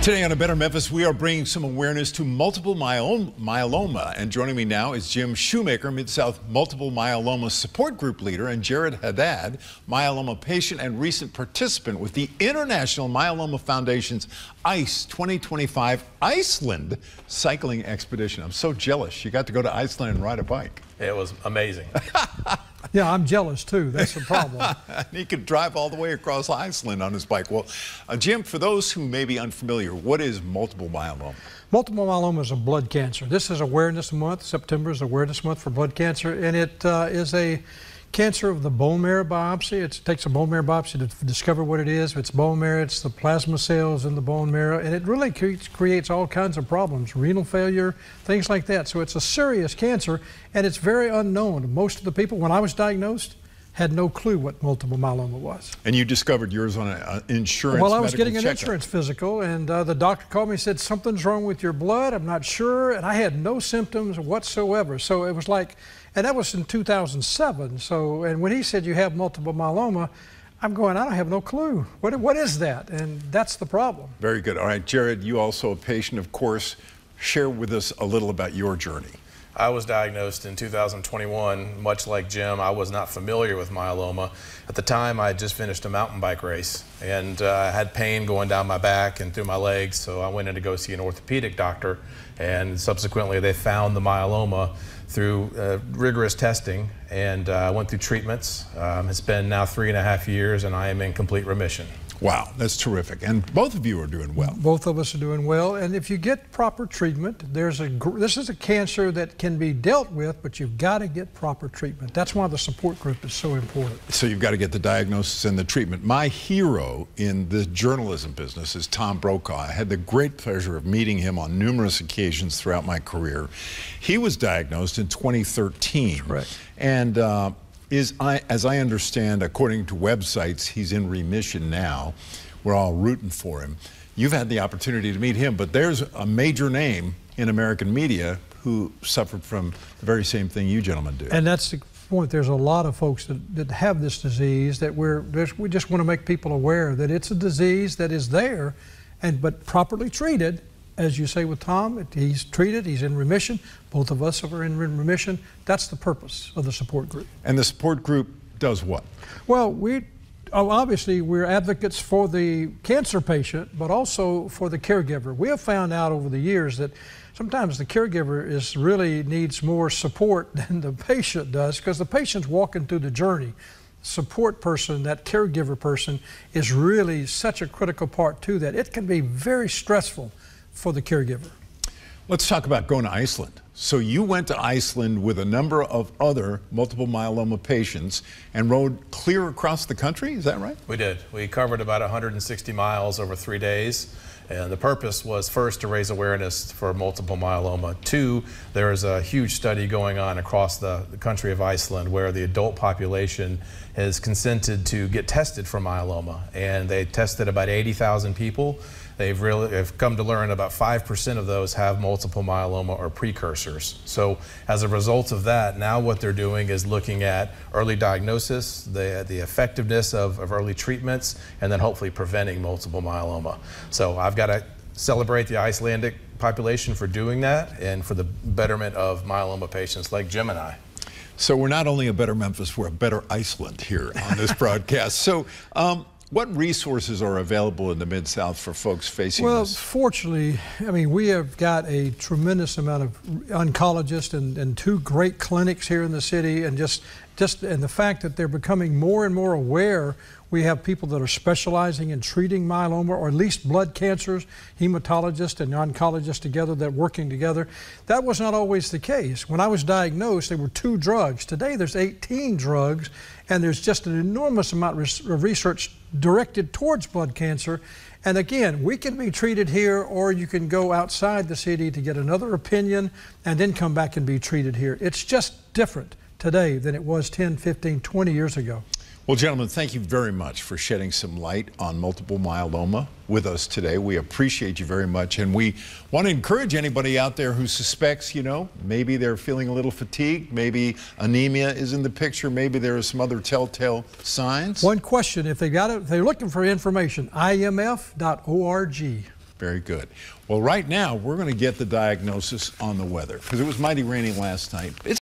Today on A Better Memphis, we are bringing some awareness to multiple myeloma. And joining me now is Jim Shoemaker, Mid-South Multiple Myeloma Support Group Leader, and Jared Haddad, myeloma patient and recent participant with the International Myeloma Foundation's ICE 2025 Iceland Cycling Expedition. I'm so jealous. You got to go to Iceland and ride a bike. It was amazing. Yeah, I'm jealous too. That's the problem. He could drive all the way across Iceland on his bike. Well, Jim, for those who may be unfamiliar, what is multiple myeloma? Multiple myeloma is a blood cancer. This is Awareness Month. September is Awareness Month for blood cancer, and it is a cancer of the bone marrow biopsy. It takes a bone marrow biopsy to discover what it is. If it's bone marrow, it's the plasma cells in the bone marrow, and it really creates all kinds of problems, renal failure, things like that. So it's a serious cancer, and it's very unknown. Most of the people, when I was diagnosed, had no clue what multiple myeloma was. And you discovered yours on an insurance Well, I was getting an insurance physical, and the doctor called me and said, something's wrong with your blood, I'm not sure, and I had no symptoms whatsoever. So it was like, and that was in 2007, so, and when he said you have multiple myeloma, I'm going, I don't have no clue. What is that? And that's the problem. Very good. All right, Jared, you also a patient, of course. Share with us a little about your journey. I was diagnosed in 2021. Much like Jim, I was not familiar with myeloma. At the time, I had just finished a mountain bike race, and I had pain going down my back and through my legs, so I went in to go see an orthopedic doctor, and subsequently they found the myeloma through rigorous testing, and I went through treatments. It's been now 3.5 years, and I am in complete remission. Wow, that's terrific. And both of you are doing well. Both of us are doing well. And if you get proper treatment, this is a cancer that can be dealt with, but you've got to get proper treatment. That's why the support group is so important. So you've got to get the diagnosis and the treatment. My hero in the journalism business is Tom Brokaw. I had the great pleasure of meeting him on numerous occasions throughout my career. He was diagnosed in 2013. Right. And as I understand, according to websites, he's in remission now. We're all rooting for him. You've had the opportunity to meet him, but there's a major name in American media who suffered from the very same thing you gentlemen do. And that's the point. There's a lot of folks that have this disease that we just want to make people aware that it's a disease that is there, but properly treated. As you say with Tom, he's treated, he's in remission. Both of us are in remission. That's the purpose of the support group. And the support group does what? Well, obviously we're advocates for the cancer patient, but also for the caregiver. We have found out over the years that sometimes the caregiver really needs more support than the patient does, because the patient's walking through the journey. Support person, that caregiver person, is really such a critical part to that. It can be very stressful for the caregiver. Let's talk about going to Iceland. So you went to Iceland with a number of other multiple myeloma patients and rode clear across the country, is that right? We did. We covered about 160 miles over 3 days. And the purpose was, first, to raise awareness for multiple myeloma. 2, there is a huge study going on across the country of Iceland where the adult population has consented to get tested for myeloma. And they tested about 80,000 people. They've come to learn about 5% of those have multiple myeloma or precursors. So as a result of that, now what they're doing is looking at early diagnosis, the effectiveness of early treatments, and then hopefully preventing multiple myeloma. So I've got to celebrate the Icelandic population for doing that and for the betterment of myeloma patients like Jim and I. So we're not only a better Memphis, we're a better Iceland here on this broadcast. So what resources are available in the Mid-South for folks facing this? Well, fortunately, I mean, we have got a tremendous amount of oncologists and 2 great clinics here in the city, and and the fact that they're becoming more and more aware. We have people that are specializing in treating myeloma, or at least blood cancers, hematologists and oncologists together that are working together. That was not always the case. When I was diagnosed, there were 2 drugs. Today, there's 18 drugs, and there's just an enormous amount of research directed towards blood cancer. And again, we can be treated here, or you can go outside the city to get another opinion and then come back and be treated here. It's just different today than it was 10, 15, 20 years ago. Well, gentlemen, thank you very much for shedding some light on multiple myeloma with us today. We appreciate you very much, and we want to encourage anybody out there who suspects, maybe they're feeling a little fatigued, maybe anemia is in the picture, maybe there are some other telltale signs. One question, if they're looking for information, imf.org. Very good. Well, right now, we're going to get the diagnosis on the weather because it was mighty rainy last night.